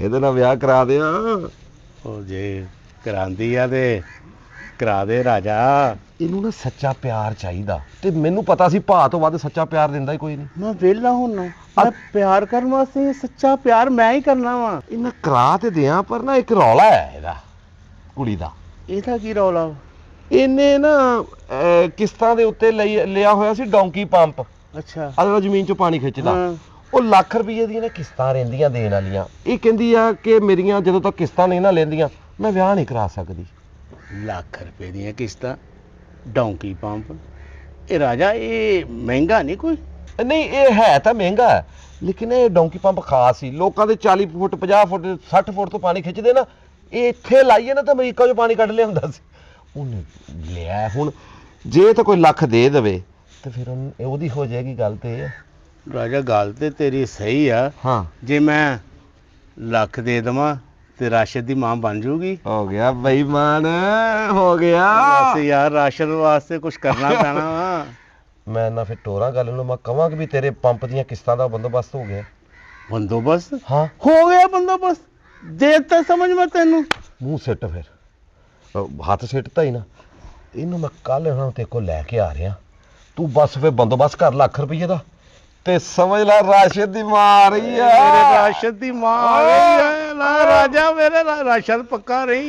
ਇਹਦੇ ਨਾਲ ਵਿਆਹ ਕਰਾ ਦਿਆਂ। ਉਹ ਜੇ ਕਰਾਂਦੀ ਆ ਤੇ ਕਰਾ ਦੇ ਰਾਜਾ। ਇਹਨੂੰ ਨਾ ਸੱਚਾ ਪਿਆਰ ਚਾਹੀਦਾ, ਤੇ ਮੈਨੂੰ ਪਤਾ ਸੀ ਭਾ ਤੋਂ ਵੱਧ ਸੱਚਾ ਪਿਆਰ ਦਿੰਦਾ ਹੀ ਕੋਈ ਨਹੀਂ। ਮੈਂ ਵਿਹਲਾ ਹੁਣ ਮੈਂ ਪਿਆਰ ਕਰਨ ਵਾਸਤੇ ਸੱਚਾ ਪਿਆਰ ਮੈਂ ਹੀ ਕਰਨਾ ਵਾ। ਇਹਨਾਂ ਕਰਾ ਤੇ ਦਿਆਂ, ਪਰ ਨਾ ਇੱਕ ਰੌਲਾ ਹੈ ਇਹਦਾ, ਕੁੜੀ ਦਾ। ਇਹਦਾ ਕੀ ਰੌਲਾ? ਇਹਨੇ ਨਾ ਕਿਸ਼ਤਾਂ ਦੇ ਉੱਤੇ ਲਿਆ ਹੋਇਆ ਸੀ ਡੌਂਕੀ ਪੰਪ। ਅੱਛਾ। ਅਗਲਾ ਜ਼ਮੀਨ ਚੋਂ ਪਾਣੀ ਖਿੱਚਦਾ। ਉਹ ਲੱਖ ਰੁਪਏ ਦੀਆਂ ਨੇ ਕਿਸ਼ਤਾਂ ਰਹਿੰਦੀਆਂ ਦੇਣ ਵਾਲੀਆਂ। ਇਹ ਕਹਿੰਦੀ ਆ ਕਿ ਮੇਰੀਆਂ ਜਦੋਂ ਤੱਕ ਕਿਸ਼ਤਾਂ ਨਹੀਂ ਨਾ ਲੈਂਦੀਆਂ ਮੈਂ ਵਿਆਹ ਨਹੀਂ ਕਰਾ ਸਕਦੀ। ਲੱਖ ਰੁਪਏ ਦੀਆਂ ਕਿਸ਼ਤਾਂ, ਡੌਂਕੀ ਪੰਪ। ਇਹ ਰਾਜਾ ਇਹ ਮਹਿੰਗਾ ਨਹੀਂ ਕੋਈ? ਨਹੀਂ, ਇਹ ਹੈ ਤਾਂ ਮਹਿੰਗਾ ਹੈ, ਲੇਕਿਨ ਇਹ ਡੌਂਕੀ ਪੰਪ ਖਾਸ ਸੀ। ਲੋਕਾਂ ਦੇ 40 ਫੁੱਟ 50 ਫੁੱਟ 60 ਫੁੱਟ ਤੋਂ ਪਾਣੀ ਖਿੱਚਦੇ ਨਾ, ਇਹ ਇੱਥੇ ਲਾਈਏ ਨਾ ਤਾਂ ਅਮਰੀਕਾ 'ਚੋਂ ਪਾਣੀ ਕੱਢ ਲਿਆਉਂਦਾ ਸੀ। ਉਹਨੇ ਲਿਆ। ਹੁਣ ਜੇ ਤਾਂ ਕੋਈ ਲੱਖ ਦੇ ਦੇਵੇ ਤੇ ਫਿਰ ਉਹਦੀ ਹੋ ਜਾਏਗੀ ਗੱਲ। ਤੇ ਰਾਜਾ ਗੱਲ ਤੇ ਤੇਰੀ ਸਹੀ ਆ। ਹਾਂ, ਜੇ ਮੈਂ ਲੱਖ ਦੇ ਦੇਵਾਂ ਤੇ ਰਾਸ਼ਦ ਦੀ ਮਾਂ ਬਣ ਜੂਗੀ। ਹੋ ਗਿਆ ਬੇਈਮਾਨ, ਹੋ ਗਿਆ। ਬਸ ਯਾਰ ਰਾਸ਼ਦ ਵਾਸਤੇ ਕੁਝ ਕਰਨਾ ਪੈਣਾ ਵਾ। ਮੈਂ ਨਾ ਫਿਰ ਟੋਰਾਂ ਗੱਲ ਨੂੰ ਮੈਂ ਕਹਾਂ ਕਿ ਵੀ ਤੇਰੇ ਪੰਪ ਦੀਆਂ ਕਿਸ਼ਤਾਂ ਦਾ ਬੰਦੋਬਸਤ ਹੋ ਗਿਆ। ਬੰਦੋਬਸਤ? ਹਾਂ, ਹੋ ਗਿਆ ਬੰਦੋਬਸਤ। ਦੇ ਤਾਂ ਸਮਝ ਮੈਂ ਤੈਨੂੰ। ਮੂੰਹ ਸਿੱਟ ਫਿਰ, ਹੱਥ ਸਿੱਟਤਾ ਹੀ ਨਾ। ਇਹਨੂੰ ਮੈਂ ਕੱਲ ਇਹਨਾਂ ਤੇ ਕੋਲ ਲੈ ਕੇ ਆ ਰਿਹਾ। ਤੂੰ ਬਸ ਫਿਰ ਬੰਦੋਬਸਤ ਕਰ ਲੱਖ ਰੁਪਏ ਦਾ, ਤੇ ਸਮਝ ਲੈ ਰਾਸ਼ਦ ਦੀ ਮਾਂ ਆ ਰਹੀ ਆ। ਮੇਰੇ ਰਾਸ਼ਦ ਦੀ ਮਾਂ ਆ ਰਹੀ ਹੈ। ਰਾਜਾ ਮੇਰੇ ਰਾਸ਼ਦ ਪੱਕਾ ਰਹੀ।